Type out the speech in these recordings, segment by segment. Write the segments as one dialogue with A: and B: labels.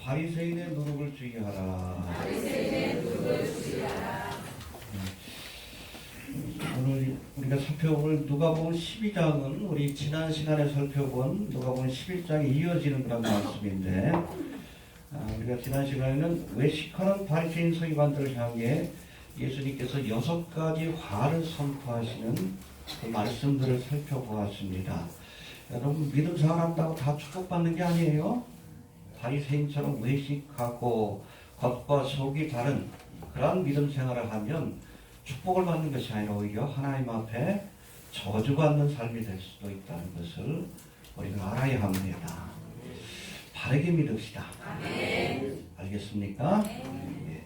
A: 바리새인의 누룩을 주의하라. 오늘 우리가 살펴볼 누가복음 12장은 우리 지난 시간에 살펴본 누가복음 11장에 이어지는 그런 말씀인데, 우리가 지난 시간에는 외식하는 바리새인 서기관들을 향해 예수님께서 6가지 화를 선포하시는 그 말씀들을 살펴보았습니다. 여러분, 믿음 생활한다고 다 축복받는 게 아니에요. 바리새인처럼 외식하고 겉과 속이 다른 그런 믿음 생활을 하면 축복을 받는 것이 아니라 오히려 하나님 앞에 저주받는 삶이 될 수도 있다는 것을 우리가 알아야 합니다. 바르게 믿읍시다. 알겠습니까? 네.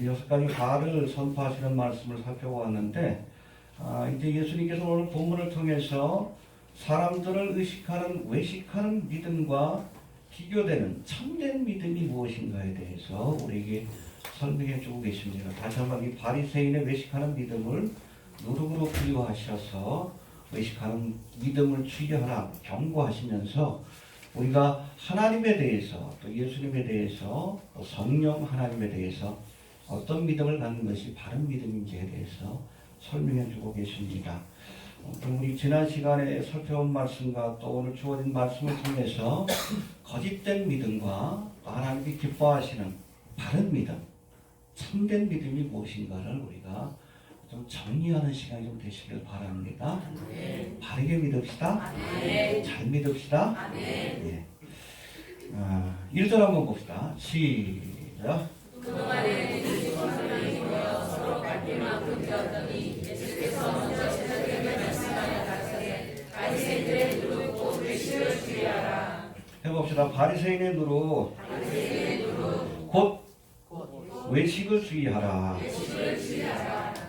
A: 6가지 화를 선포하시는 말씀을 살펴보았는데, 이제 예수님께서 오늘 본문을 통해서 사람들을 의식하는 외식하는 믿음과 비교되는 참된 믿음이 무엇인가에 대해서 우리에게 설명해 주고 계십니다. 다시 한번 이 바리새인의 외식하는 믿음을 누룩으로 비유하셔서 외식하는 믿음을 주의하라 경고하시면서 우리가 하나님에 대해서 또 예수님에 대해서 또 성령 하나님에 대해서 어떤 믿음을 갖는 것이 바른 믿음인지에 대해서 설명해 주고 계십니다. 우리 지난 시간에 살펴본 말씀과 또 오늘 주어진 말씀을 통해서 거짓된 믿음과 하나님이 기뻐하시는 바른 믿음, 참된 믿음이 무엇인가를 우리가 좀 정리하는 시간이 좀 되시길 바랍니다. 바르게 믿읍시다. 잘 믿읍시다. 예. 1절 한번 봅시다. 시작.
B: 그동안에 선생님이 모여 서로 갈등만 분투하더니 예수께서 먼저 제자들에게 말씀하여 가라사대 바리새인들의 누룩 곧 외식을 주의하라.
A: 해봅시다. 바리새인의 누룩 곧 외식을 주의하라.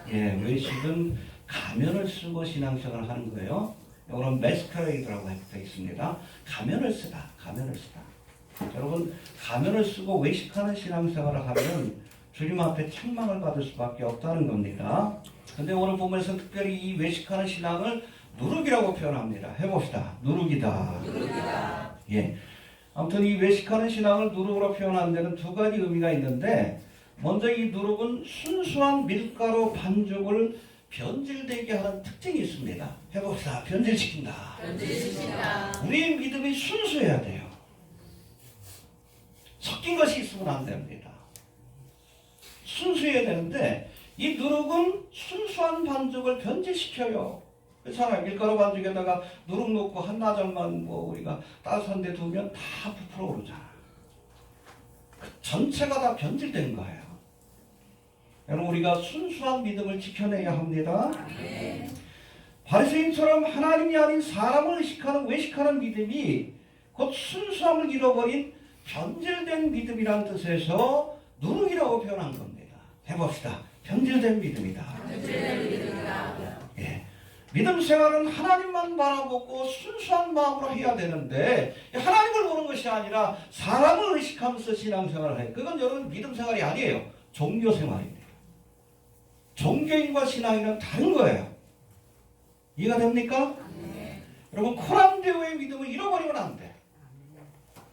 A: 예, 외식은 가면을 쓰고 신앙생활을 하는 거예요. 이거는 메스커레이드라고 되어 있습니다. 가면을 쓰다. 여러분, 가면을 쓰고 외식하는 신앙생활을 하면 주님 앞에 책망을 받을 수밖에 없다는 겁니다. 근데 오늘 보면서 특별히 이 외식하는 신앙을 누룩이라고 표현합니다. 해봅시다. 누룩이다. 예. 아무튼 이 외식하는 신앙을 누룩으로 표현하는 데는 2가지 의미가 있는데, 먼저 이 누룩은 순수한 밀가루 반죽을 변질되게 하는 특징이 있습니다. 해봅시다. 변질시킨다. 우리의 믿음이 순수해야 돼요. 섞인 것이 있으면 안 됩니다. 순수해야 되는데 이 누룩은 순수한 반죽을 변질시켜요. 그렇잖아요. 밀가루 반죽에다가 누룩 넣고 한나절만 우리가 따뜻한 데 두면 다 부풀어 오르잖아. 전체가 다 변질된 거예요. 여러분, 우리가 순수한 믿음을 지켜내야 합니다. 바리새인처럼 하나님이 아닌 사람을 의식하는 외식하는 믿음이 곧 순수함을 잃어버린 변질된 믿음이라는 뜻에서 누룩이라고 표현한 겁니다. 해봅시다. 변질된 믿음이다. 예. 믿음 생활은 하나님만 바라보고 순수한 마음으로 해야 되는데, 하나님을 보는 것이 아니라 사람을 의식하면서 신앙생활을 해요. 그건 여러분 믿음 생활이 아니에요. 종교 생활입니다. 종교인과 신앙인은 다른 거예요. 이해가 됩니까? 여러분, 코람데오의 믿음을 잃어버리면 안 돼.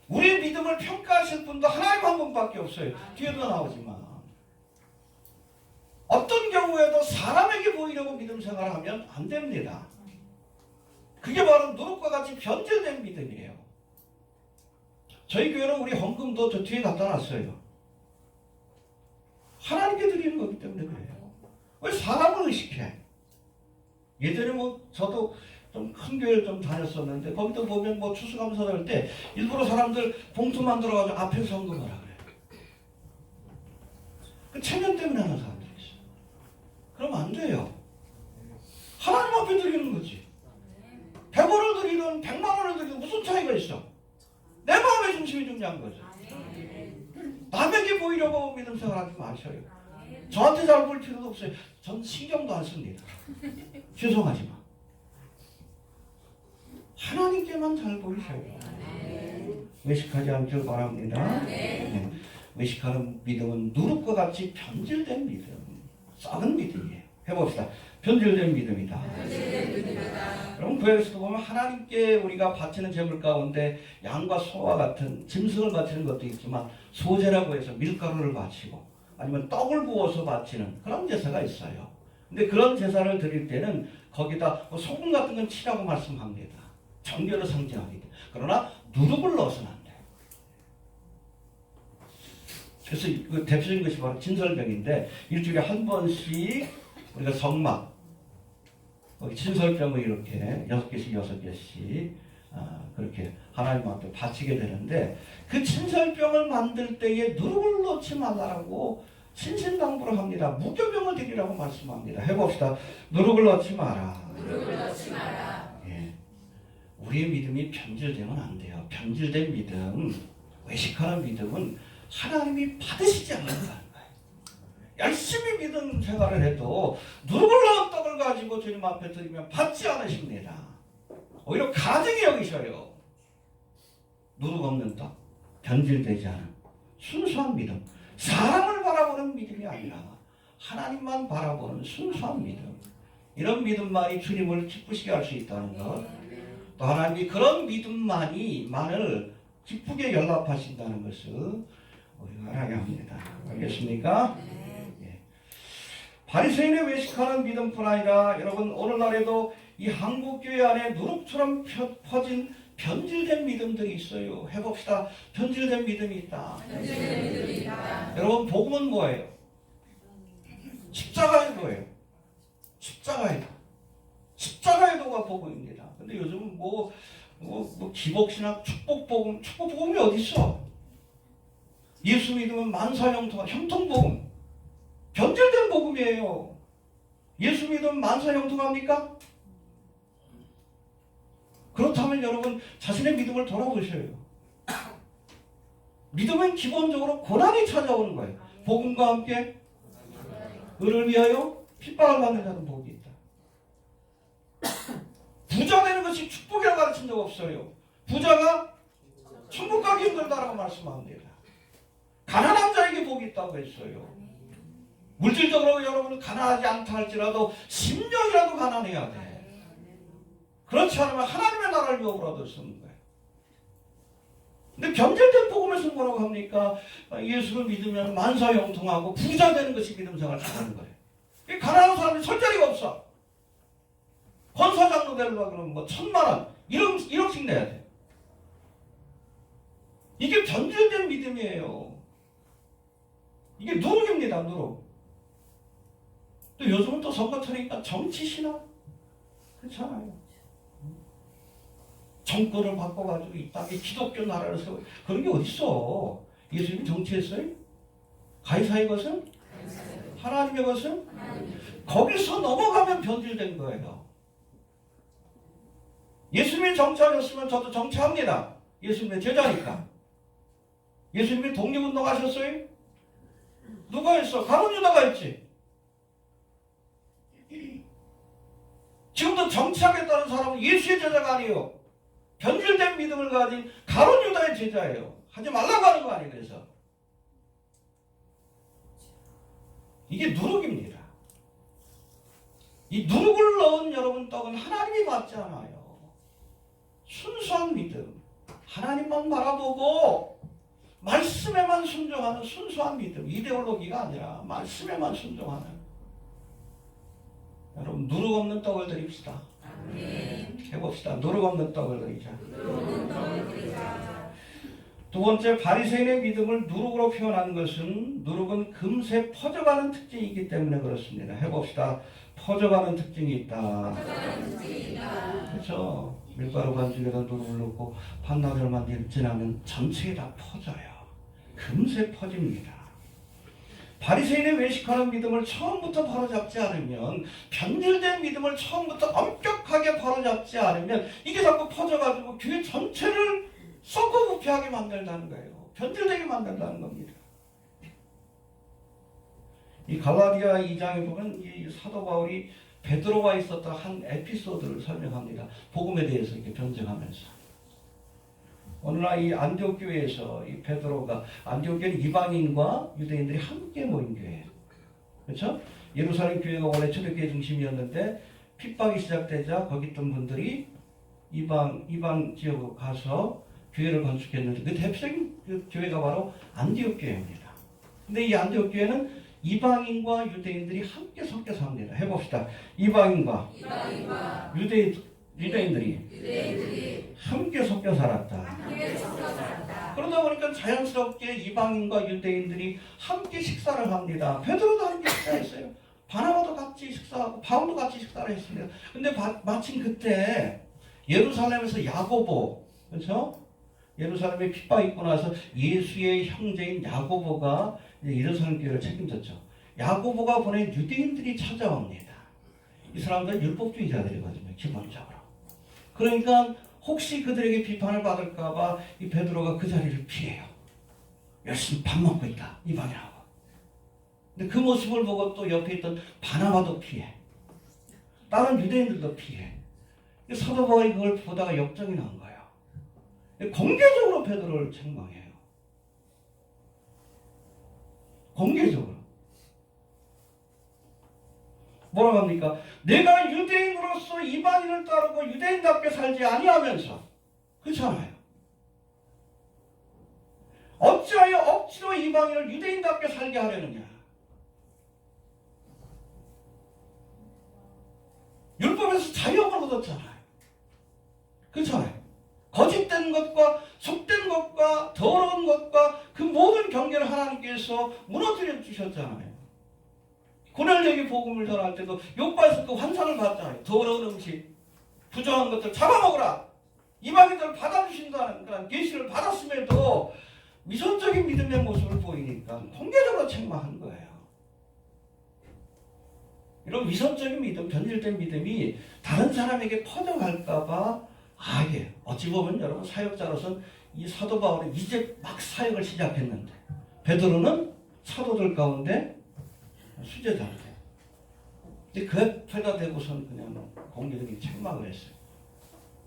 A: 우리의 믿음을 평가하실 분도 하나님 한 분밖에 없어요. 뒤에도 나오지만 어떤 경우에도 사람에게 보이려고 믿음 생활을 하면 안 됩니다. 그게 바로 누룩과 같이 변질된 믿음이에요. 저희 교회는 우리 헌금도 저 뒤에 갖다 놨어요. 하나님께 드리는 거기 때문에 그래요. 왜 사람을 의식해? 예전에 저도 좀 큰 교회를 좀 다녔었는데, 거기도 보면 추수감사절 할 때 일부러 사람들 봉투 만들어가지고 앞에서 헌금하라 그래요. 그 체면 때문에 하는 사람들이 있어요. 그러면 안 돼요. 하나님 앞에 드리는 거지. 100원을 드리든 100만 원을 드리든 무슨 차이가 있어? 내 마음의 중심이 중요한 거죠. 남에게 보이려고 믿음 생활하지 마셔요. 저한테 잘 보일 필요도 없어요. 전 신경도 안 씁니다. 죄송하지만 하나님께만 잘 보이셔요. 외식하지 않길 바랍니다. 네. 외식하는 믿음은 누룩과 같이 변질된 믿음, 썩은 믿음이에요. 해봅시다. 변질된 믿음이다. 여러분, 여러분 구약에서도 보면 하나님께 우리가 바치는 제물 가운데 양과 소와 같은 짐승을 바치는 것도 있지만 소제라고 해서 밀가루를 바치고 아니면 떡을 부어서 바치는 그런 제사가 있어요. 근데 그런 제사를 드릴 때는 거기다 소금 같은 건 치라고 말씀합니다. 정결을 상징하기 때문에. 그러나 누룩을 넣어서는 안 돼요. 그래서 그 대표적인 것이 바로 진설병인데 일주일에 한 번씩 우리가 성막 진설병을 이렇게 6개씩 6개씩 그렇게 하나님 앞에 바치게 되는데 그 진설병을 만들 때에 누룩을 넣지 말라고 신신당부를 합니다. 무교병을 드리라고 말씀합니다. 해봅시다. 누룩을 넣지 마라.
B: 누룩을 넣지 마라.
A: 예. 우리의 믿음이 변질되면 안 돼요. 변질된 믿음, 외식하는 믿음은 하나님이 받으시지 않는다는 거예요. 열심히 믿음 생활을 해도 누룩을 넣은 떡을 가지고 주님 앞에 드리면 받지 않으십니다. 오히려 가증히 여기셔요. 누룩 없는 떡, 변질되지 않은 순수한 믿음. 사람을 바라보는 믿음이 아니라 하나님만 바라보는 순수한 믿음. 이런 믿음만이 주님을 기쁘시게 할 수 있다는 것. 또 하나님이 그런 믿음만을 기쁘게 연락하신다는 것을 우리가 알아야 합니다. 알겠습니까? 예. 바리새인의 외식하는 믿음뿐 아니라 여러분 오늘날에도 이 한국교회 안에 누룩처럼 퍼진 변질된 믿음들이 있어요. 해봅시다. 변질된 믿음이 있다.
B: 변질된 믿음이 있다.
A: 여러분 복음은 뭐예요? 십자가의 도예요. 십자가의 도. 십자가의 도가 복음입니다. 근데 요즘은 뭐 기복신학 축복복음, 축복복음이 어디 있어? 예수 믿으면 만사형통, 형통복음. 변질된 복음이에요. 예수 믿으면 만사형통합니까? 그렇다면 여러분 자신의 믿음을 돌아보셔요. 믿음은 기본적으로 고난이 찾아오는 거예요. 복음과 함께 의를 위하여 핍박을 받는 자는 복이 있다. 부자 되는 것이 축복이라고 가르친 적 없어요. 부자가 천국 가기 힘들다라고 말씀합니다. 가난한 자에게 복이 있다고 했어요. 물질적으로 여러분은 가난하지 않다 할지라도 심령이라도 가난해야 돼. 그렇지 않으면 하나님의 나라를 유업으로 얻었는 거예요. 근데 변질된 복음에서 뭐라고 합니까? 예수를 믿으면 만사형통하고 부자 되는 것이 믿음 생활을 하는 거예요. 가난한 사람이 설 자리가 없어. 권사장도 되려고 그러면 뭐 1,000만 원, 1억씩 내야 돼. 이게 변질된 믿음이에요. 이게 누룩입니다, 누룩. 또 요즘은 또 선거 터니까 정치신화? 그렇잖아요. 정권을 바꿔가지고 이 땅에 기독교 나라를 세워. 그런 게 어딨어. 예수님이 정치했어요? 가이사의 것은? 하나님의 것은? 거기서 넘어가면 변질된 거예요. 예수님이 정치하셨으면 저도 정치합니다. 예수님의 제자니까. 예수님이 독립운동 하셨어요? 누가 했어? 가룟 유다가 했지. 지금도 정치하겠다는 사람은 예수의 제자가 아니에요. 변질된 믿음을 가진 가룟 유다의 제자예요. 하지 말라고 하는 거 아니에요. 그래서 이게 누룩입니다. 이 누룩을 넣은 여러분 떡은 하나님이 받지 않아요. 순수한 믿음, 하나님만 바라보고 말씀에만 순종하는 순수한 믿음, 이데올로기가 아니라 말씀에만 순종하는. 여러분 누룩 없는 떡을 드립시다. 해봅시다. 누룩 없는 떡을 드리자. 두 번째, 바리새인의 믿음을 누룩으로 표현한 것은 누룩은 금세 퍼져가는 특징이기 때문에 그렇습니다. 해봅시다. 퍼져가는 특징이 있다. 그렇죠. 밀가루 반죽에다 누룩을 넣고 반나절만 지나면 전체에 다 퍼져요. 금세 퍼집니다. 바리새인의 외식하는 믿음을 처음부터 바로잡지 않으면, 변질된 믿음을 처음부터 엄격하게 바로잡지 않으면 이게 자꾸 퍼져가지고 교회 전체를 썩고 부패하게 만든다는 거예요. 변질되게 만든다는 겁니다. 이 갈라디아 2장에 보면 이 사도 바울이 베드로와 있었던 한 에피소드를 설명합니다. 복음에 대해서 이렇게 변증하면서. 어느 날 이 안디옥 교회에서 이 베드로가, 안디옥 교회는 이방인과 유대인들이 함께 모인 교회예요. 그렇죠? 예루살렘 교회가 원래 초대교회 중심이었는데 핍박이 시작되자 거기 있던 분들이 이방 지역으로 가서 교회를 건축했는데 그 대표적인 그 교회가 바로 안디옥 교회입니다. 근데 이 안디옥 교회는 이방인과 유대인들이 함께 섞여 삽니다. 해봅시다. 이방인과 유대인들이 함께 섞여 살았다. 그러다 보니까 자연스럽게 이방인과 유대인들이 함께 식사를 합니다. 베드로도 함께 식사했어요. 바나바도 같이 식사하고 바울도 같이 식사를 했습니다. 근데 마침 그때 예루살렘에서 야고보, 그렇죠? 예루살렘에 핍박 있고 나서 예수의 형제인 야고보가 예루살렘 교회를 책임졌죠. 야고보가 보낸 유대인들이 찾아옵니다. 이 사람들은 율법주의자들이거든요, 기본적으로. 그러니까 혹시 그들에게 비판을 받을까봐 이 베드로가 그 자리를 피해요. 열심히 밥 먹고 있다, 이방이라고. 근데 그 모습을 보고 또 옆에 있던 바나바도 피해. 다른 유대인들도 피해. 사도 바울이 그걸 보다가 역정이 난 거예요. 공개적으로 베드로를 책망해요. 공개적으로. 뭐라고 합니까? 내가 유대인으로서 이방인을 따르고 유대인답게 살지 아니하면서. 그렇잖아요. 어찌하여 억지로 이방인을 유대인답게 살게 하려느냐. 율법에서 자유함을 얻었잖아요. 그렇잖아요. 거짓된 것과 속된 것과 더러운 것과 그 모든 경계를 하나님께서 무너뜨려 주셨잖아요. 고넬료에게 복음을 전할 때도 욥바에서 그 환상을 봤잖아요. 더러운 음식, 부정한 것들 잡아먹으라. 이방인들을 받아주신다는 그런 계시를 받았음에도 위선적인 믿음의 모습을 보이니까 공개적으로 책망한 거예요. 이런 위선적인 믿음, 변질된 믿음이 다른 사람에게 퍼져갈까봐 아예 어찌 보면 여러분 사역자로서는 이 사도 바울이 이제 막 사역을 시작했는데 베드로는 사도들 가운데 수제자인데 근데 그 옆에다 대고선 그냥 공개적인 책망을 했어요.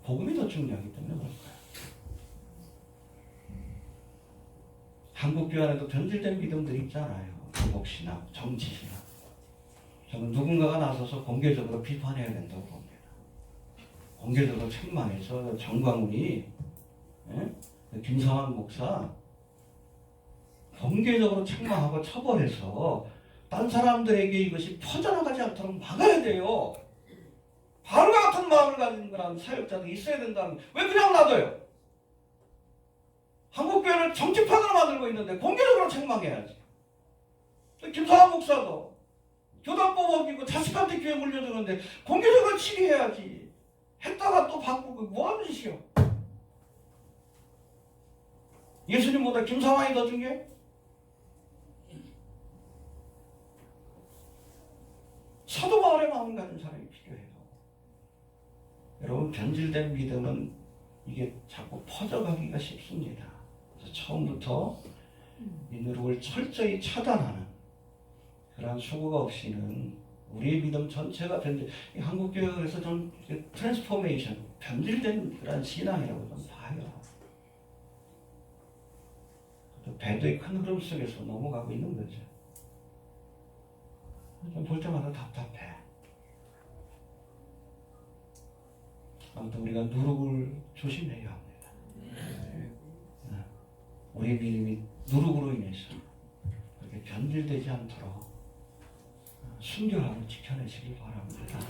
A: 복음이 더 중요하기 때문에 그럴 거예요. 한국 교회 안에도 변질된 믿음들이 있잖아요. 한국신학, 정치신학. 저는 누군가가 나서서 공개적으로 비판해야 된다고 봅니다. 공개적으로 책망해서 정광훈이 김성환 목사 공개적으로 책망하고 처벌해서 딴 사람들에게 이것이 퍼져나가지 않도록 막아야 돼요. 바울과 같은 마음을 가진 그런 사역자들이 있어야 된다는 왜 그냥 놔둬요? 한국교회를 정치판으로 만들고 있는데 공개적으로 책망해야지. 김성환 목사도 교단법 어기고 자식한테 교회 물려주는데 공개적으로 치리해야지. 했다가 또 바꾸고 뭐하는 짓이요? 예수님보다 김상환이 더 중요해? 사도 바울의 마음 가진 사람이 필요해요. 여러분 변질된 믿음은 이게 자꾸 퍼져가기가 쉽습니다. 그래서 처음부터 이 누룩을 철저히 차단하는 그러한 수고가 없이는 우리의 믿음 전체가 이 한국교회에서 좀 트랜스포메이션, 변질된 그런 신앙이라고 좀 봐요. 배도의 큰 흐름 속에서 넘어가고 있는 거죠. 좀 볼 때마다 답답해. 아무튼 우리가 누룩을 조심해야 합니다. 우리의 믿음이 누룩으로 인해서 그렇게 변질되지 않도록 순결함을 지켜내시길 바랍니다.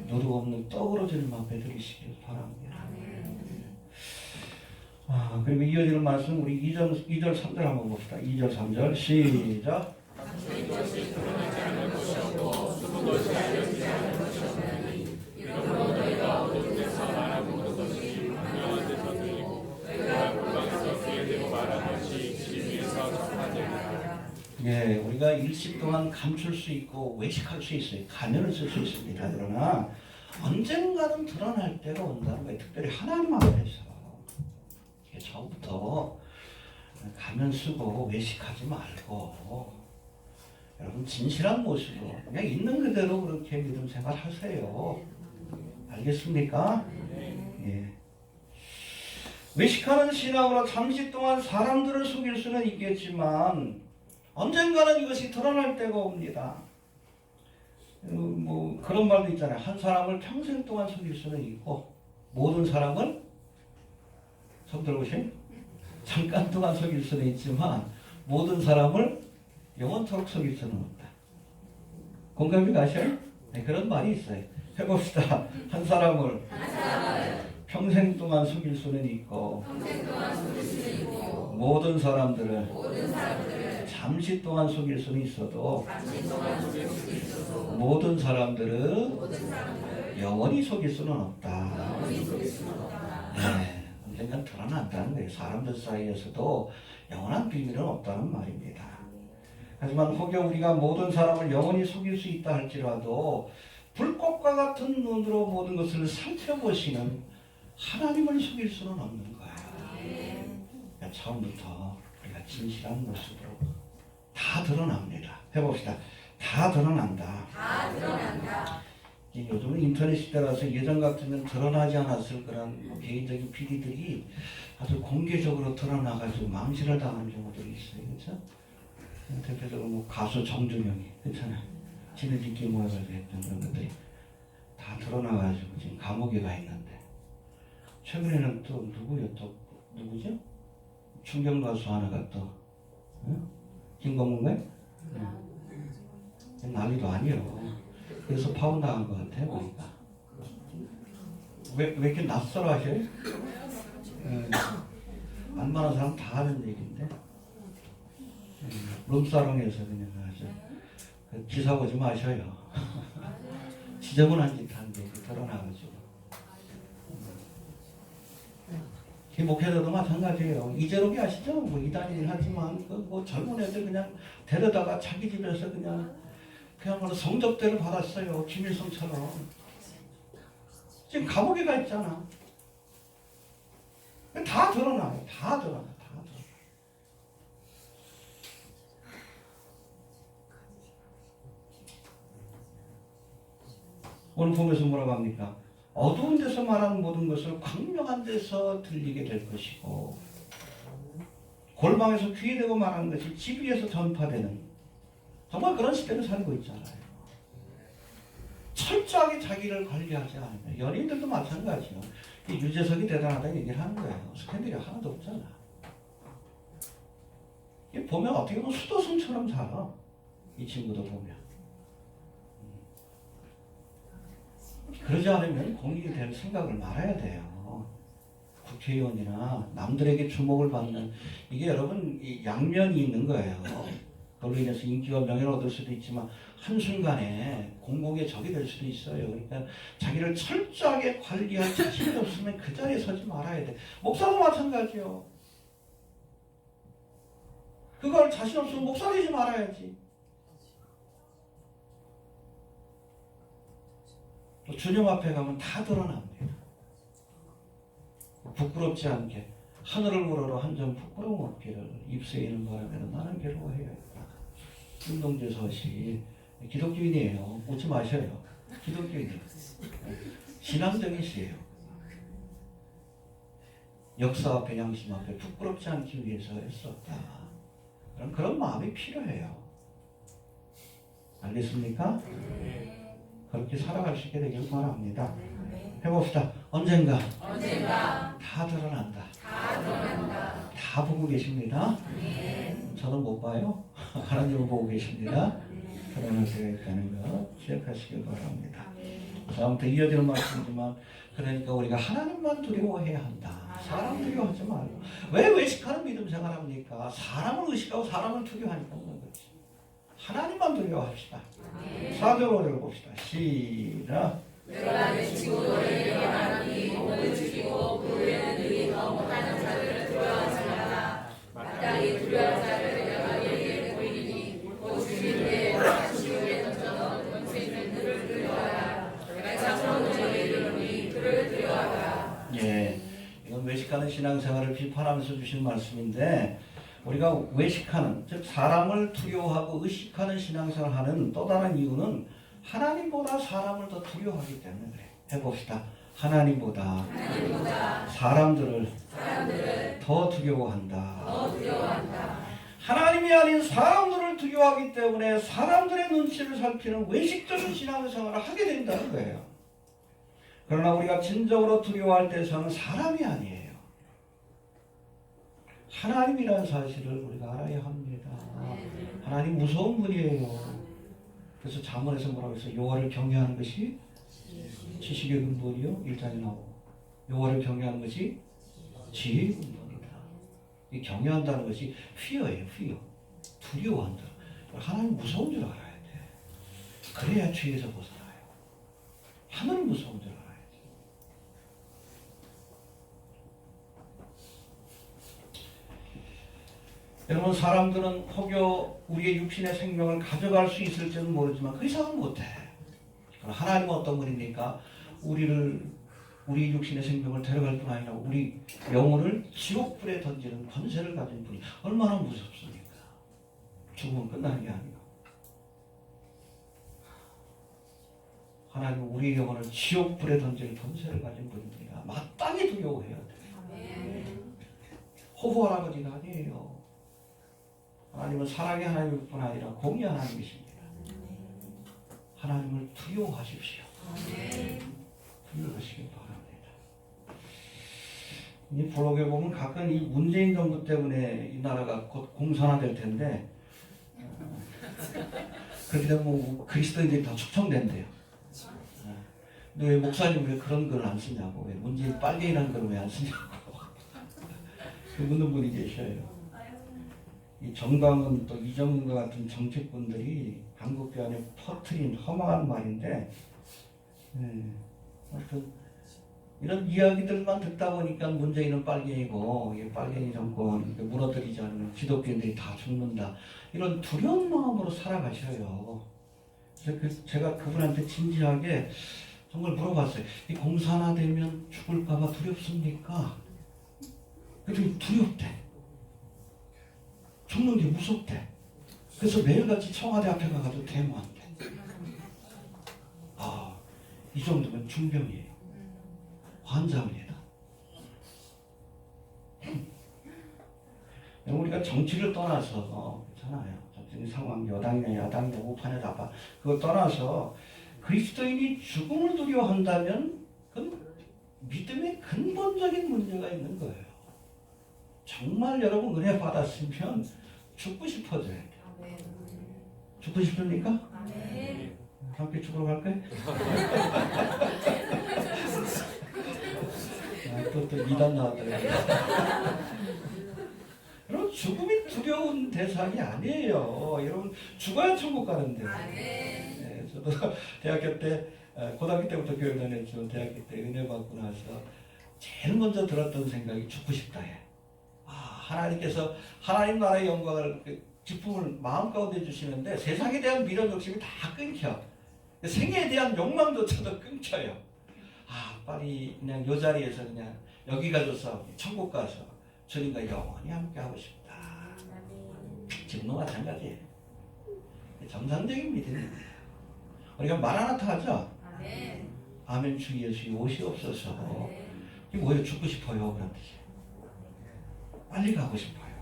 A: 누룩 없는 떡으로지는 맘 배들이시길 바랍니다. 그리고 이어지는 말씀 우리 2절 3절 한번 봅시다. 2절 3절 시작. 예, 우리가 일시 동안 감출 수 있고 외식할 수 있어요. 가면을 쓸 수 있습니다. 그러나 언젠가는 드러날 때가 온다는 거예요. 특별히 하나님 앞에서. 처음부터 가면 쓰고 외식하지 말고 여러분 진실한 모습으로 그냥 있는 그대로 그렇게 믿음 생활 하세요. 알겠습니까? 예. 외식하는 신앙으로 잠시 동안 사람들을 속일 수는 있겠지만 언젠가는 이것이 드러날 때가 옵니다. 뭐 그런 말도 있잖아요. 한 사람을 평생 동안 속일 수는 있고 모든 사람을 손 들어보세요. 잠깐 동안 속일 수는 있지만 모든 사람을 영원토록 속일 수는 없다. 공감이 가셔요? 네, 그런 말이 있어요. 해봅시다. 한 사람을 평생 동안 속일 수는 있고 모든 사람들을 잠시 동안 속일 수는 있어도 모든 사람들을 영원히 속일 수는 없다. 네, 언젠간 드러난다는 거예요. 사람들 사이에서도 영원한 비밀은 없다는 말입니다. 하지만 혹여 우리가 모든 사람을 영원히 속일 수 있다 할지라도 불꽃과 같은 눈으로 모든 것을 살펴보시는 하나님을 속일 수는 없는 거예요. 그러니까 처음부터 우리가 진실한 모습으로 다 드러납니다. 해봅시다. 다 드러난다.
B: 다 드러난다.
A: 요즘은 인터넷 시대라서 예전 같으면 드러나지 않았을 그런 개인적인 비리들이 아주 공개적으로 드러나가지고 망신을 당하는 경우들이 있어요. 그렇죠? 대표적으로 뭐 가수 정준영이 그렇잖아요. 지네들끼리 모여가지고 했던 그런 것들이 다 드러나가지고 지금 감옥에 가 있는데 최근에는 또 누구죠? 충경 가수 하나가 또 김건모인가요? 난리도 아니에요. 그래서 파혼당한 것 같아요. 보니까 왜 이렇게 낯설어 하셔요? 안만한 사람 다 하는 얘기인데 룸사롱에서 그냥 아주 기사 보지 마셔요. 지저분한 짓 하는데 드러나가지고 이 목회자도 마찬가지예요. 이재록이 아시죠? 뭐 이단이긴 하지만 뭐 젊은 애들 그냥 데려다가 자기 집에서 그야말로 성접대를 받았어요. 김일성처럼. 지금 감옥에 가 있잖아. 다 드러나요. 다 드러나. 오늘 보면서 뭐라고 합니까? 어두운 데서 말하는 모든 것을 광명한 데서 들리게 될 것이고 골방에서 귀에 대고 말하는 것이 집 위에서 전파되는 정말 그런 시대를 살고 있잖아요. 철저하게 자기를 관리하지 않으면 연예인들도 마찬가지예요. 유재석이 대단하다는 얘기를 하는 거예요. 스캔들이 하나도 없잖아. 보면 어떻게 보면 수도승처럼 살아. 이 친구도 보면. 그러지 않으면 공익이 될 생각을 말아야 돼요. 국회의원이나 남들에게 주목을 받는 이게 여러분 양면이 있는 거예요. 그걸로 인해서 인기와 명예를 얻을 수도 있지만 한순간에 공공의 적이 될 수도 있어요. 그러니까 자기를 철저하게 관리할 자신이 없으면 그 자리에 서지 말아야 돼. 목사도 마찬가지요. 그걸 자신 없으면 목사 되지 말아야지. 또 주님 앞에 가면 다 드러납니다. 부끄럽지 않게 하늘을 우러러 한 점 부끄러움 없기를 입새이는 바람에는 나는 괴로워해야 했다. 윤동재 서시 기독교인이에요. 웃지 마셔요. 기독교인이에요. 신앙적인 시예요. 역사 앞에 양심 앞에 부끄럽지 않기 위해서 했었다. 그런 마음이 필요해요. 알겠습니까? 그렇게 살아갈 수 있게 되길 바랍니다. 해봅시다. 언젠가 다 드러난다. 다 보고 계십니다. 저는 못 봐요. 하나님은 보고 계십니다. 드러날 때가 있다는 거 기억하시길 바랍니다. 다음부터 이어지는 말씀이지만 그러니까 우리가 하나님만 두려워해야 한다. 사람 두려워하지 말고. 왜 외식하는 믿음 생활합니까? 사람을 의식하고 사람을 두려워하니까 그런 거지. 하나님만 두려워합시다. 4절을 봅시다. 시작.
B: 내가 내치고 너희에게 하나님 몸을 죽이고 그 후에는 너희 더 못하는 자들을 두려워하지 말라. 마땅히 두려워할 자를 내가 너희에게 보이니 곧 주님의 지옥에 던져놓은 권세 있는 그를 두려워하라. 내가 잡아놓은 너희 이름이 그를 두려워하라.
A: 예, 이건 외식하는 신앙생활을 비판하면서 주신 말씀인데 우리가 외식하는 즉 사람을 두려워하고 의식하는 신앙생활을 하는 또 다른 이유는 하나님보다 사람을 더 두려워하기 때문에 그래. 해봅시다. 하나님보다 사람들을 더 두려워한다. 하나님이 아닌 사람들을 두려워하기 때문에 사람들의 눈치를 살피는 외식적인 신앙생활을 하게 된다는 거예요. 그러나 우리가 진정으로 두려워할 대상은 사람이 아니에요. 하나님이라는 사실을 우리가 알아야 합니다. 하나님 무서운 분이에요. 그래서 잠언에서 뭐라고 했어요? 여호와를 경외하는 것이 지식의 근본이요. 1장에 나오고 여호와를 경외하는 것이 지혜의 근본이다. 이 경외한다는 것이 fear예요. fear. 두려워한다. 하나님 무서운 줄 알아야 돼. 그래야 죄에서 벗어나요. 하나님 무서운 줄 알아야 돼. 여러분, 사람들은 혹여 우리의 육신의 생명을 가져갈 수 있을지는 모르지만 그 이상은 못해. 하나님은 어떤 분입니까? 우리 육신의 생명을 데려갈 뿐 아니라 우리 영혼을 지옥불에 던지는 권세를 가진 분이 얼마나 무섭습니까? 죽으면 끝나는 게 아니고 하나님은 우리 영혼을 지옥불에 던지는 권세를 가진 분입니다. 마땅히 두려워해야 돼요. 호호 할아버지가 아니에요. 하나님은 사랑의 하나님일 뿐 아니라 공의 하나님이십니다. 하나님을 두려워하십시오. 두려워하시기 바랍니다. 이 블로그에 보면 가끔 이 문재인 정부 때문에 이 나라가 곧 공산화될 텐데 그렇게 되면 뭐 그리스도인들이 다 축청된대요. 근데 왜 목사님 왜 그런 걸 안 쓰냐고, 왜 문재인 빨갱이라는 걸 왜 안 쓰냐고 그 묻는 분이 계셔요. 이 정광훈 또 이정훈과 같은 정치꾼들이 한국교 안에 퍼뜨린 험한 말인데, 이런 이야기들만 듣다 보니까 문재인은 빨갱이고, 빨갱이 정권 무너뜨리지 않으면 기독교인들이 다 죽는다, 이런 두려운 마음으로 살아가셔요. 그래서 제가 그분한테 진지하게 정말 물어봤어요. 이 공산화되면 죽을까봐 두렵습니까? 그랬더니 두렵대. 죽는 게 무섭대. 그래서 매일같이 청와대 앞에 가가지고 데모한대. 이 정도면 중병이에요. 환자입니다. 우리가 정치를 떠나서 괜찮아요. 정치적인 상황, 여당이냐 야당이냐 우파냐 좌파, 그거 떠나서 그리스도인이 죽음을 두려워한다면 그건 믿음의 근본적인 문제가 있는 거예요. 정말 여러분 은혜 받았으면 죽고 싶어져야 돼요. 죽고 싶습니까? 함께 죽으러 갈까요? 또 미담 나왔더라고요. 여러분, 죽음이 두려운 대상이 아니에요. 여러분, 죽어야 천국 가는데. 네, 저도 대학교 때, 고등학교 때부터 교회 다녔지만 대학교 때 은혜 받고 나서 제일 먼저 들었던 생각이 죽고 싶다 해. 하나님께서 하나님 나라의 영광을, 기쁨을 마음 가운데 주시는데 세상에 대한 미련 욕심이 다 끊겨. 생애에 대한 욕망조차도 끊겨요. 빨리 그냥 이 자리에서 그냥 여기 가서 천국 가서 주님과 영원히 함께 하고 싶다. 지금도 마찬가지예요. 정상적인 믿음입니다. 우리가 마라나타 하죠? 아멘 주 예수 오시옵소서. 이게 뭐예요? 죽고 싶어요 그런 뜻이에요. 빨리 가고 싶어요.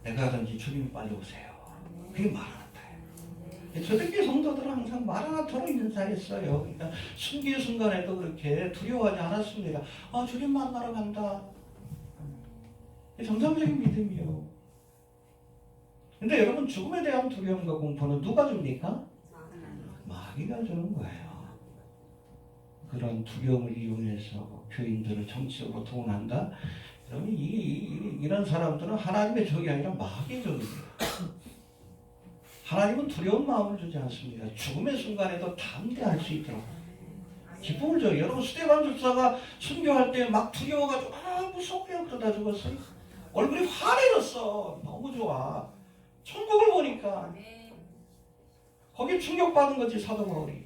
A: 내가 하든지 주님이 빨리 오세요. 그게 마라나타예요. 초대교회 성도들은 항상 마라나타로 인사했어요. 그러니까 순기의 순간에도 그렇게 두려워하지 않았습니다. 주님 만나러 간다. 정상적인 믿음이요. 근데 여러분, 죽음에 대한 두려움과 공포는 누가 줍니까? 마귀가 주는 거예요. 그런 두려움을 이용해서 교인들을 정치적으로 동원한다. 여러분, 이런 사람들은 하나님의 적이 아니라 마귀의 적입니다. 하나님은 두려운 마음을 주지 않습니다. 죽음의 순간에도 담대할 수 있도록 기쁨을 줘요. 여러분, 스데반 집사가 순교할 때 막 두려워가지고 무서워요 그러다 죽었어요. 얼굴이 환해졌어. 너무 좋아. 천국을 보니까. 거기 충격받은 거지, 사도 바울이.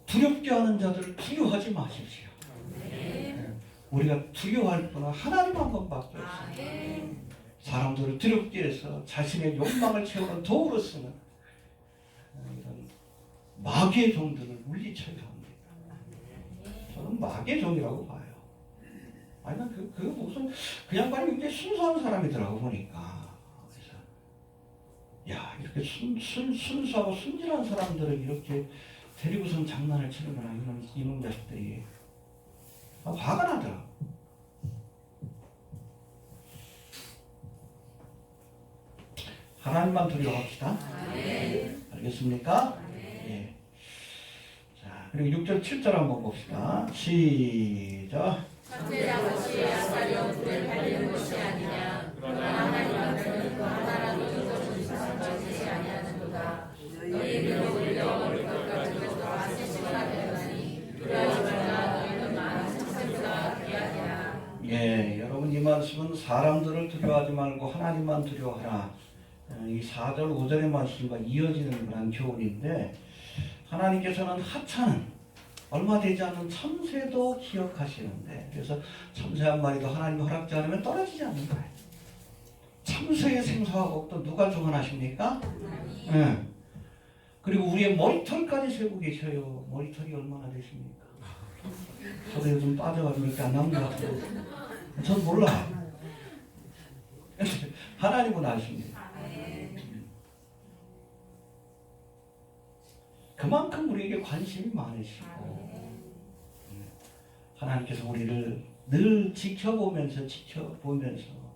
A: 두렵게 하는 자들을 두려워하지 마십시오. 우리가 두려워할 분은 하나님 한 분밖에 없습니다. 사람들을 두렵게 해서 자신의 욕망을 채우는 도구로 쓰는 이런 마귀의 종들을 물리쳐야 합니다. 저는 마귀의 종이라고 봐요. 아니, 그 무슨, 그 양반이 굉장히 순수한 사람이더라고, 보니까. 그래서, 야, 이렇게 순수하고 순진한 사람들을 이렇게 데리고선 장난을 치는구나, 이놈 자식들이. 화가 나더라고. 하나님만 두려워합시다. 알겠습니까? 예. 자, 그리고 6절, 7절 한번 봅시다. 시작.
B: 천재라고 것이 아사리온 불에 팔리는 것이 아니냐. 그러나 하나님 앞에는 그 하나라도 잊어주신 것이 아니하는도다. 너희 비록 올려 버릴 것 같아도 다시 시간이 되었으니 두려워하지 말라. 너희는 많은 천사보다 귀하니라.
A: 예, 여러분 이 말씀은 사람들을 두려워하지 말고 하나님만 두려워하라. 이 4절, 5절의 말씀과 이어지는 그런 교훈인데 하나님께서는 하찮은 얼마 되지 않는 참새도 기억하시는데 그래서 참새 한 마리도 하나님 허락지 않으면 떨어지지 않는 거예요. 참새의 생사와 복도 누가 주관하십니까? 예. 그리고 우리의 머리털까지 세고 계셔요. 머리털이 얼마나 되십니까? 저도 요즘 빠져가지고 이렇게 안 나온 것 같아요. 전 몰라요. 하나님은 아십니다. 그만큼 우리에게 관심이 많으시고 하나님께서 우리를 늘 지켜보면서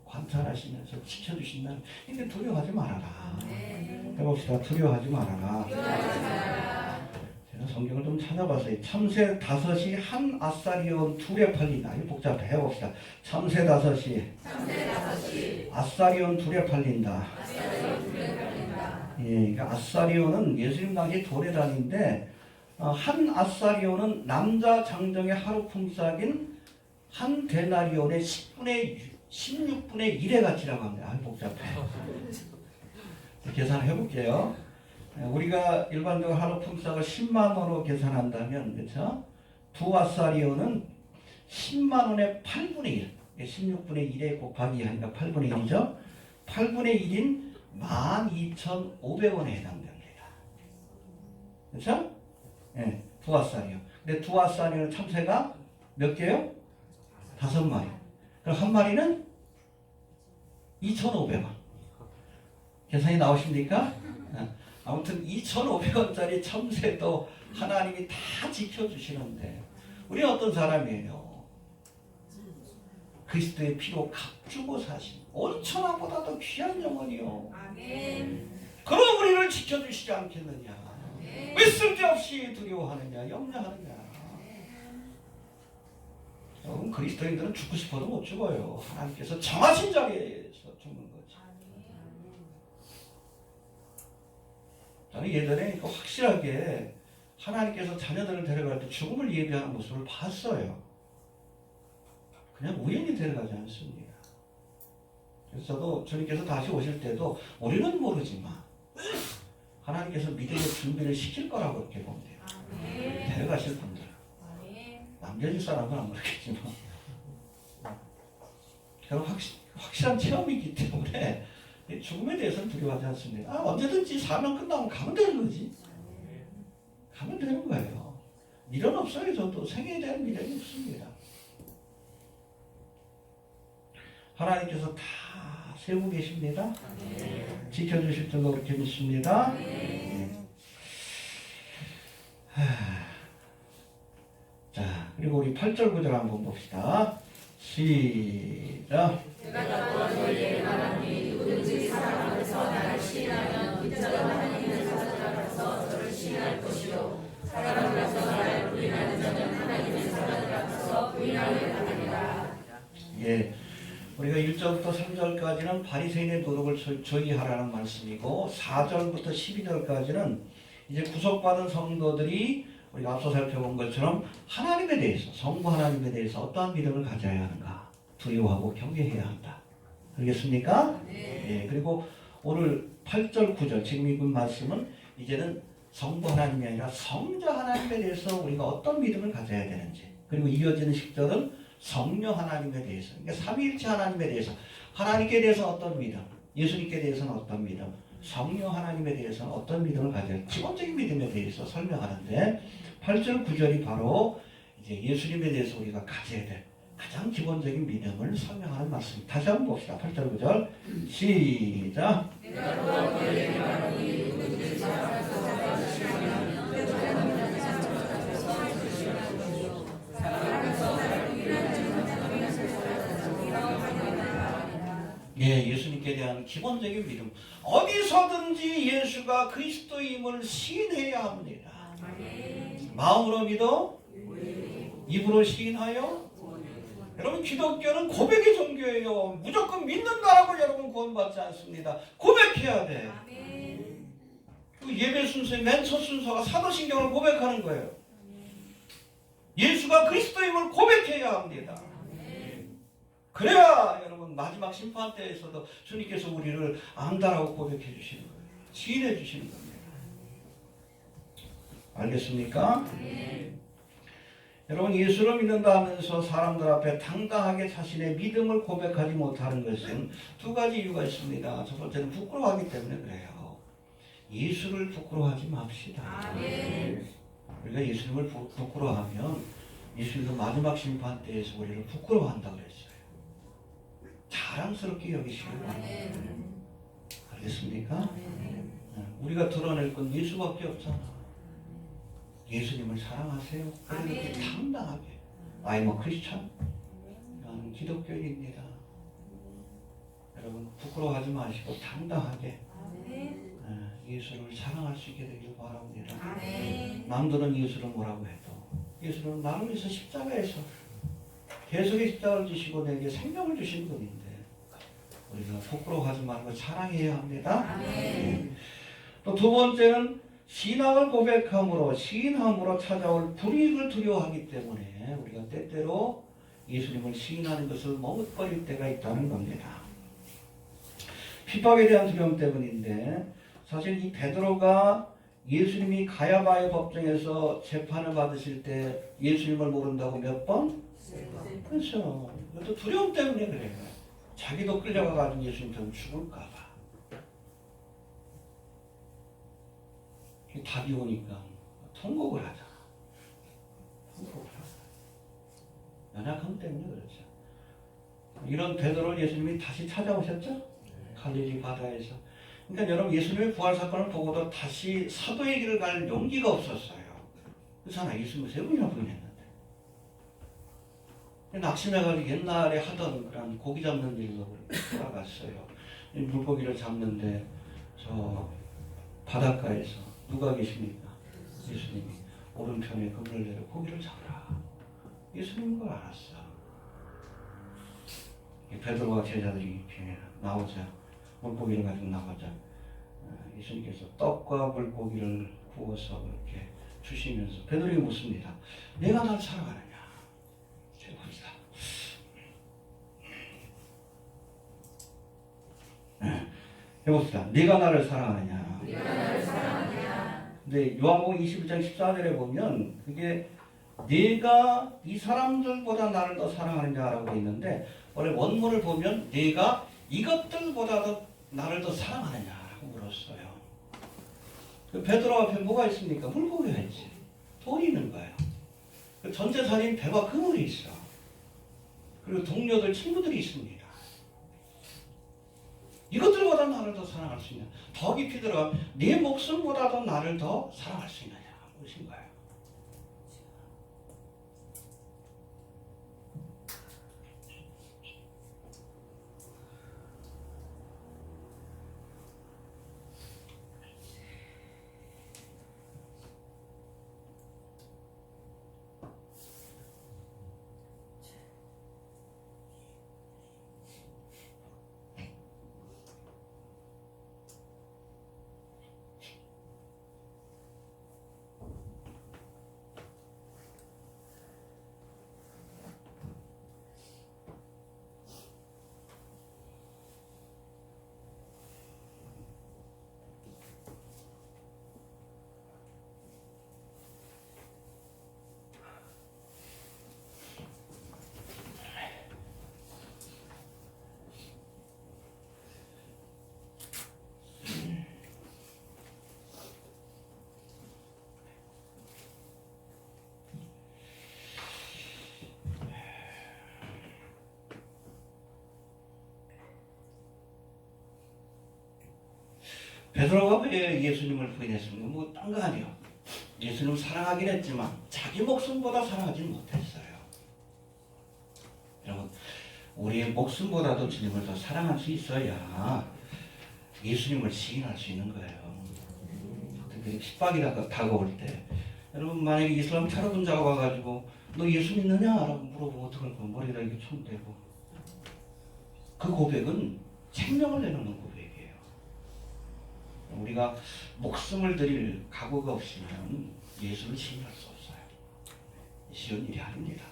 A: 관찰하시면서 지켜주신다는 근데 두려워하지 말아라. 해봅시다. 두려워하지 말아라. 제가 성경을 좀 찾아봤어요. 참새 5이 한 아사리온 둘에 팔린다. 이거 복잡해. 해봅시다. 참새 5이 아사리온 둘에 팔린다. 예, 그러니까 아사리온은 예수님 당시 도래단인데 한 아사리온은 남자 장정의 하루 품삯인 한 데나리온의 16분의 1의 가치라고 합니다. 아, 복잡해. 계산해 볼게요. 우리가 일반적으로 하루 품삯을 10만 원으로 계산한다면 그렇죠? 두 아사리온은 10만 원의 8분의 1. 16분의 1에 곱하기 하니까 8분의 1이죠. 8분의 1인 12,500원에 해당됩니다. 그렇죠? 예, 두 아사리온. 근데 두 아사리온 참새가 몇 개요? 5마리. 그럼 한 마리는 2,500원. 계산이 나오십니까? 아무튼 2,500원짜리 참새도 하나님이 다 지켜주시는데 우리는 어떤 사람이에요? 그리스도의 피로 값주고 사신 온천하보다도 귀한 영혼이요.
B: 아멘.
A: 그럼 우리를 지켜주시지 않겠느냐? 왜 쓸데없이 두려워하느냐? 염려하느냐? 여러분 그리스도인들은 죽고 싶어도 못 죽어요. 하나님께서 정하신 자리에서 죽는 거지. 저는 예전에 확실하게 하나님께서 자녀들을 데려갈 때 죽음을 예비하는 모습을 봤어요. 그냥 우연히 데려가지 않습니다. 그래서 저도 주님께서 다시 오실 때도 우리는 모르지만 하나님께서 믿음의 준비를 시킬 거라고 그렇게 보면 돼요. 데려가실 분들. 남겨질 사람은 안 그렇겠지만 결국 확실한 체험이기 때문에 죽음에 대해서는 두려워하지 않습니다. 언제든지 사명 끝나면 가면 되는 거지. 가면 되는 거예요. 미련 없어요. 저도 생애에 대한 미련이 없습니다. 하나님께서 다 세우고 계십니다. 지켜주실 줄로 그렇게 믿습니다. 자, 그리고 우리 8절 9절 한번 봅시다. 시작.
B: 내가 너희에게 말하노니 누구든지 사랑하면서 나를 시인하면 인자가 하나님의 사자라서 저를 시인할 것이요 사랑하면서 나를 부인하는 자는 하나님의 사자라서 부인하게 하리라.
A: 예, 우리가 1절부터 3절까지는 바리새인의 노력을 저희하라는 말씀이고 4절부터 12절까지는 이제 구속받은 성도들이 우리가 앞서 살펴본 것처럼 하나님에 대해서, 성부 하나님에 대해서 어떠한 믿음을 가져야 하는가? 두려워하고 경외해야 한다. 알겠습니까? 예, 그리고 오늘 8절, 9절 지금 읽은 말씀은 이제는 성부 하나님이 아니라 성자 하나님에 대해서 우리가 어떤 믿음을 가져야 되는지, 그리고 이어지는 10절은 성녀 하나님에 대해서, 그러니까 삼위일체 하나님에 대해서, 하나님께 대해서는 어떤 믿음, 예수님께 대해서는 어떤 믿음, 성녀 하나님에 대해서는 어떤 믿음을 가져야 할지, 기본적인 믿음에 대해서 설명하는데 8절, 9절이 바로 이제 예수님에 대해서 우리가 가져야 될 가장 기본적인 믿음을 설명하는 말씀. 다시 한번 봅시다. 8절 9절 시작. 예, 예수님께 대한 기본적인 믿음. 어디서든지 예수가 그리스도임을 시인해야 합니다. 마음으로 믿어? 입으로 시인하여? 여러분, 기독교는 고백의 종교예요. 무조건 믿는다라고 여러분 구원받지 않습니다. 고백해야 돼. 그 예배 순서의 맨 첫 순서가 사도신경을 고백하는 거예요. 예수가 그리스도임을 고백해야 합니다. 그래야 여러분 마지막 심판 때에서도 주님께서 우리를 안다라고 고백해 주시는 거예요. 지인해 주시는 겁니다. 알겠습니까? 여러분, 예수를 믿는다 하면서 사람들 앞에 당당하게 자신의 믿음을 고백하지 못하는 것은 두 가지 이유가 있습니다. 첫 번째는 부끄러워하기 때문에 그래요. 예수를 부끄러워하지 맙시다. 우리가 예수님을 부끄러워하면 예수님도 마지막 심판 때에서 우리를 부끄러워한다고 그랬어요. 자랑스럽게 여기시길 바랍니다. 알겠습니까? 우리가 드러낼 건 예수밖에 없잖아. 예수님을 사랑하세요. 그렇게 당당하게 I'm a Christian. 나는 기독교인입니다. 여러분 부끄러워하지 마시고 당당하게 예수를 사랑할 수 있게 되길 바랍니다. 남들은 예수를 뭐라고 해도 예수는 나를 위해서 십자가에서 계속의 십자가를 지시고 내게 생명을 주신 분인데 우리가 부끄러워하지 말고 사랑해야 합니다. 또 두 번째는 신앙을 고백함으로 시인함으로 찾아올 불이익을 두려워하기 때문에 우리가 때때로 예수님을 시인하는 것을 머뭇거릴 때가 있다는 겁니다. 핍박에 대한 두려움 때문인데 사실 이 베드로가 예수님이 가야바의 법정에서 재판을 받으실 때 예수님을 모른다고 몇 번? 그렇죠. 이것도 두려움 때문에 그래요. 자기도 끌려가가지고 예수님처럼 죽을까봐. 답이 오니까 통곡을 하잖아. 통곡을 하잖아. 연약함 때문에 그렇죠. 이런 베드로를 예수님이 다시 찾아오셨죠? 갈릴리 바다에서. 그러니까 여러분 예수님의 부활 사건을 보고도 다시 사도의 길을 갈 용기가 없었어요. 그 사람 예수님을 세 번이나 부인했는데. 낙심해가지고 옛날에 하던 그런 고기 잡는 일로 돌아갔어요. 물고기를 잡는데 저 바닷가에서 누가 계십니까? 예수님이 오른편에 그물을 내려 고기를 잡으라. 예수님인 걸 알았어. 베드로와 제자들이 이렇게 나오자 물고기를 가지고 나가자 예수님께서 떡과 물고기를 구워서 이렇게 주시면서 베드로에게 묻습니다. 내가 날 사랑하느냐? 해봅시다. 해봅시다. 네가 나를 사랑하느냐? 근데 요한복음 21장 14절에 보면 그게 네가 이 사람들보다 나를 더 사랑하느냐라고 돼 있는데 원래 원문을 보면 네가 이것들보다도 나를 더 사랑하느냐라고 물었어요. 그 베드로 앞에 뭐가 있습니까? 물고기가 있지. 돈이 있는 거예요. 그 전재산인 배와 그물이 있어. 그리고 동료들, 친구들이 있습니다. 이것들보다 나를 더 사랑할 수 있냐? 더 깊이 들어가 네 목숨보다도 나를 더 사랑할 수 있느냐? 무슨 거예요? 베드로가 왜 예수님을 부인했습니까? 뭐 딴 거 아니요. 예수님을 사랑하긴 했지만 자기 목숨보다 사랑하지 못했어요. 여러분, 우리의 목숨보다도 주님을 더 사랑할 수 있어야 예수님을 시인할 수 있는 거예요. 특히 십박이 다가올 때, 여러분 만약에 이슬람 테러군자가 와가지고 너 예수 믿느냐? 라고 물어보면 어떡할 거야? 머리에다 이렇게 손 대고. 그 고백은 생명을 내놓는 고백이에요. 우리가 목숨을 드릴 각오가 없으면 예수를 시인할 수 없어요. 쉬운 일이 아닙니다.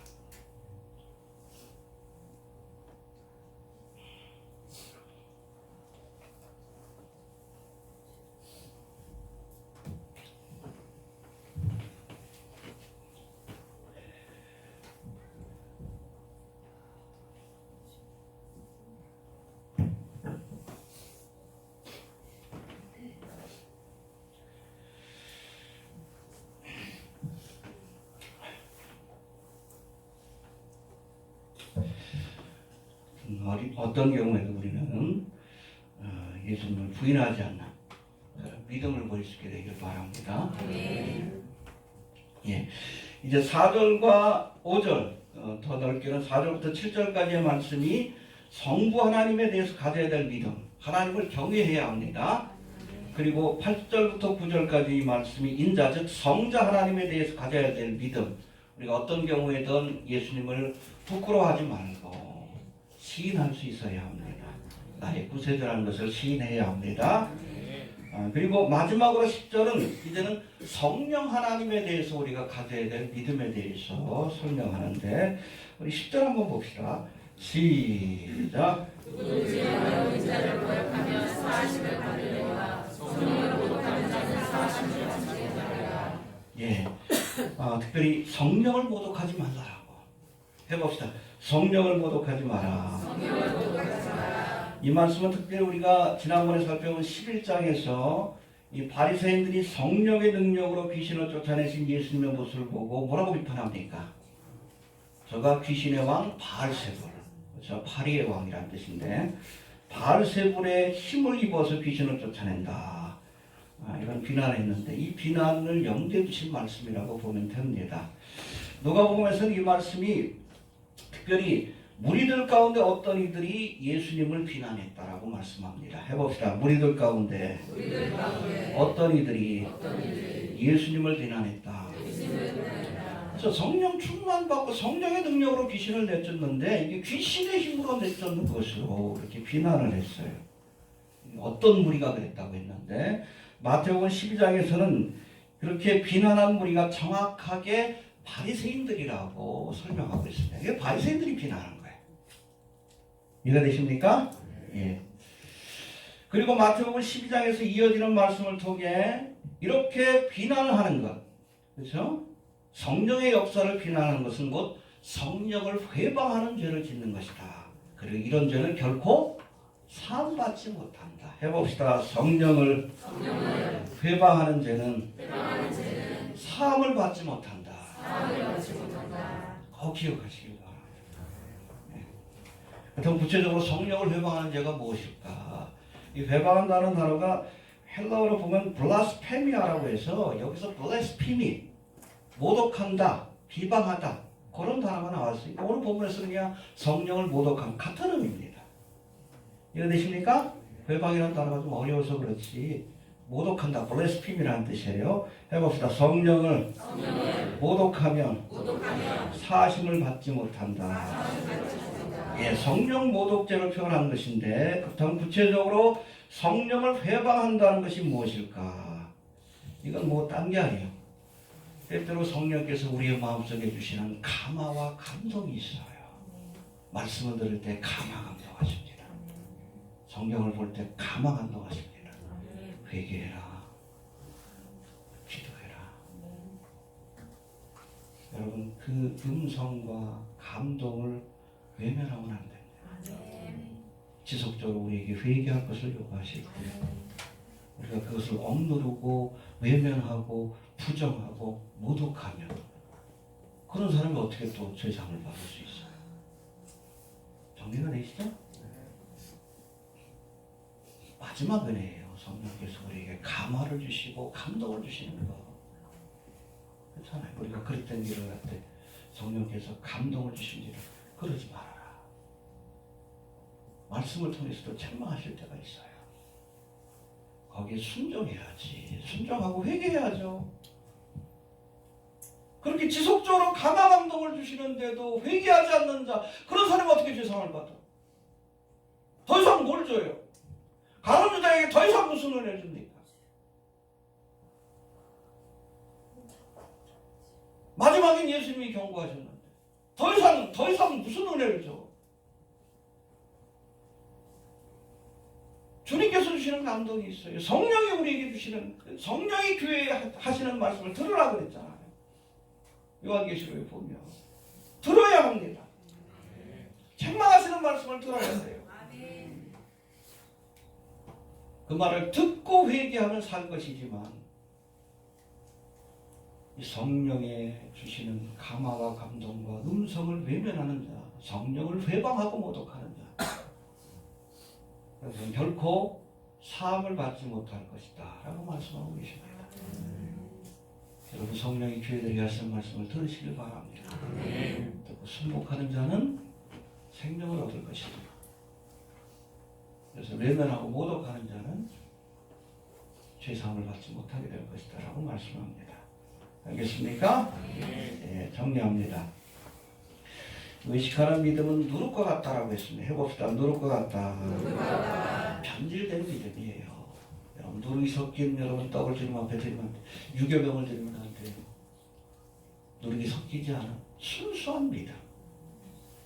A: 어떤 경우에도 우리는 예수님을 부인하지 않는 믿음을 보일 수 있게 되길 바랍니다. 예, 이제 4절과 5절, 더 넓게는 4절부터 7절까지의 말씀이 성부 하나님에 대해서 가져야 될 믿음, 하나님을 경외해야 합니다. 그리고 8절부터 9절까지 이 말씀이 인자, 즉 성자 하나님에 대해서 가져야 될 믿음, 우리가 어떤 경우에든 예수님을 부끄러워하지 말고 시인할 수 있어야 합니다. 나의 구세주라는 것을 시인해야 합니다. 그리고 마지막으로 10절은 이제는 성령 하나님에 대해서 우리가 가져야 될 믿음에 대해서 설명하는데, 우리 10절 한번 봅시다. 시작.
B: 누구든지 하나님의 자를 거역하며 사하심을 받으려니와 성령을 모독하는 자는 사하심을 받지 못하리라.
A: 예, 특별히 성령을 모독하지 말라라고 해봅시다. 성령을 모독하지 마라.
B: 성령을 모독하지 마라.
A: 이 말씀은 특별히 우리가 지난번에 살펴본 11장에서 이 바리새인들이 성령의 능력으로 귀신을 쫓아내신 예수님의 모습을 보고 뭐라고 비판합니까? 저가 귀신의 왕 바알세불, 그렇죠? 파리의 왕이라는 뜻인데 바알세불의 힘을 입어서 귀신을 쫓아낸다. 이런 비난을 했는데 이 비난을 염두에 두신 말씀이라고 보면 됩니다. 누가복음에서는 이 말씀이 특별히 무리들 가운데 어떤 이들이 예수님을 비난했다라고 말씀합니다. 해봅시다. 무리들 가운데 어떤 이들이 예수님을 비난했다. 그래서 성령 충만받고 성령의 능력으로 귀신을 내쫓는데 이게 귀신의 힘으로 내쫓는 것으로 이렇게 비난을 했어요. 어떤 무리가 그랬다고 했는데 마태복음 12장에서는 그렇게 비난한 무리가 정확하게 바리새인들이라고 설명하고 있습니다. 이게 바리새인들이 비난한 거예요. 이해되십니까? 예. 그리고 마태복음 12장에서 이어지는 말씀을 통해 이렇게 비난을 하는 것, 그렇죠? 성령의 역사를 비난하는 것은 곧 성령을 회방하는 죄를 짓는 것이다. 그리고 이런 죄는 결코 사함받지 못한다. 해봅시다. 성령을 회방하는 죄는 사함을 받지 못한다. 꼭 기억하시길 바랍니다. 더 구체적으로 성령을 회방하는 죄가 무엇일까? 이 회방한다는 단어가 헬라어로 보면 블라스페미아라고 해서 여기서 블라스피미, 모독한다, 비방하다 그런 단어가 나왔으니까 오늘 본문에서 그냥 성령을 모독한 같은 의미입니다. 이해되십니까? 회방이라는 단어가 좀 어려워서 그렇지 모독한다, 블라스피미라는 뜻이에요. 해봅시다. 성령을 모독하면 사하심을 받지 못한다. 예, 성령 모독죄를 표현한 것인데 그렇다면 구체적으로 성령을 회방한다는 것이 무엇일까? 이건 뭐 딴 게 아니에요. 때때로 성령께서 우리의 마음속에 주시는 감화와 감동이 있어요. 말씀을 들을 때 감화 감동하십니다. 성경을 볼 때 감화 감동하십니다. 회개해라. 기도해라. 여러분 그 음성과 감동을 외면하면 안 됩니다. 지속적으로 우리에게 회개할 것을 요구하실 때 우리가 그것을 억누르고 외면하고 부정하고 모독하면 그런 사람이 어떻게 또 죄상을 받을 수 있어요? 정리가 되시죠? 마지막 은혜예요. 성령께서 우리에게 감화를 주시고 감동을 주시는 거. 그렇잖아요. 우리가 그릇된 일을 할 때 성령께서 감동을 주신지를 그러지 말아라. 말씀을 통해서도 책망하실 때가 있어요. 거기에 순종해야지. 순종하고 회개해야죠. 그렇게 지속적으로 감화 감동을 주시는데도 회개하지 않는 자, 그런 사람이 어떻게 죄상을 받아? 더 이상 뭘 줘요? 가론 유다에게 더 이상 무슨 은혜를 줍니까? 마지막엔 예수님이 경고하셨는데 더 이상 무슨 은혜를 줘? 주님께서 주시는 감동이 있어요. 성령이 우리에게 주시는, 성령이 교회에 하시는 말씀을 들으라고 그랬잖아요. 요한계시록에 보면 들어야 합니다. 책망하시는 말씀을 들어야 돼요. 그 말을 듣고 회개하면 살 것이지만 이 성령의 주시는 감화와 감동과 음성을 외면하는 자, 성령을 회방하고 모독하는 자, 그래서 결코 사함을 받지 못할 것이다 라고 말씀하고 계십니다. 여러분, 성령이 교회들에게 하시는 말씀을 들으시길 바랍니다. 듣고 순복하는 자는 생명을 얻을 것이다. 그래서 외면하고 모독하는 자는 죄사함을 받지 못하게 될 것이다 라고 말씀합니다. 알겠습니까? 네, 정리합니다. 의식하는 믿음은 누룩과 같다라고 했습니다. 해봅시다. 누룩과 같다. 변질된 믿음이에요. 여러분, 누룩이 섞인 여러분 떡을 주님 앞에 드리면, 유교병을 드리면 안 돼요. 누룩이 섞이지 않은 순수한 믿음.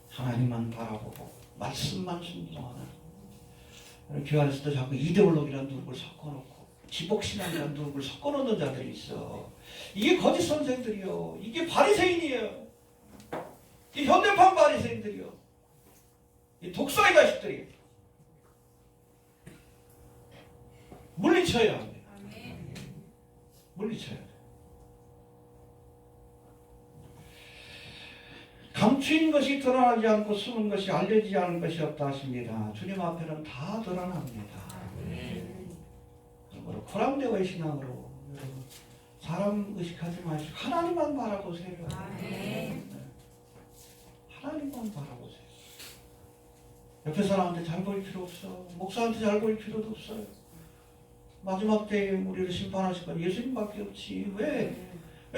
A: 하나님만 바라보고 말씀만 순종하는. 교회 안에서도 자꾸 이데올로기라는 누룩을 섞어놓고 지복신앙이라는 누룩을 섞어놓는 자들이 있어. 이게 거짓 선생들이요. 이게 바리새인이에요. 이 현대판 바리새인들이요. 이 독사의 자식들이 물리쳐야 합니다. 물리쳐야 돼. 감추인 것이 드러나지 않고 숨은 것이 알려지지 않은 것이 없다 하십니다. 주님 앞에는 다 드러납니다. 그러므로 코람되어의 신앙으로 여러분, 사람 의식하지 마시고 하나님만 바라보세요. 하나님만 바라보세요. 옆에 사람한테 잘 보일 필요 없어. 목사한테 잘 보일 필요도 없어요. 마지막 때에 우리를 심판하실 건 예수님밖에 없지. 왜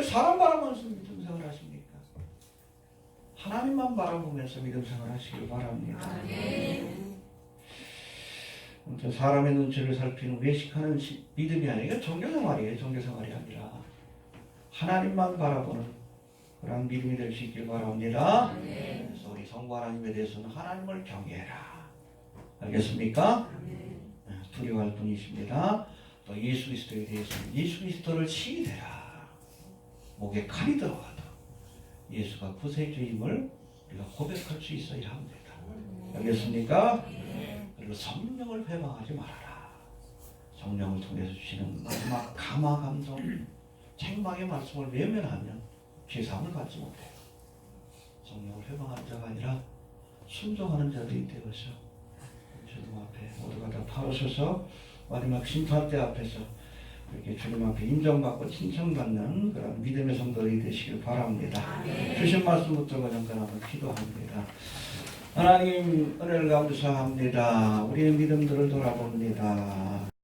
A: 사람 바라보면서 믿음 생활 하십니까? 하나님만 바라보면서 믿음 생활 하시길 바랍니다. 아무튼 사람의 눈치를 살피는 외식하는 믿음이 아니라 종교생활이에요. 종교생활이 아니라 하나님만 바라보는 그런 믿음이 될 수 있길 바랍니다. 그래서 우리 성부 하나님에 대해서는 하나님을 경외해라. 알겠습니까? 두려워할 뿐이십니다. 또 예수 그리스도에 대해서는 예수 그리스도를 시인해라. 목에 칼이 들어가도 예수가 구세주임을 우리가 고백할 수 있어야 합니다. 알겠습니까? 그리고 성령을 회방하지 말아라. 성령을 통해서 주시는 마지막 감화 감동, 책망의 말씀을 외면하면 죄사함을 받지 못해요. 성령을 회방하는 자가 아니라 순종하는 자들이 되어서 주님 앞에 모두가 다 타오셔서 마지막 심판대 앞에서 이렇게 주님 앞에 인정받고 칭찬받는 그런 믿음의 성도들이 되시길 바랍니다. 주신 말씀 붙들고 잠깐 한번 기도합니다. 하나님, 은혜를 감사합니다. 우리의 믿음들을 돌아봅니다.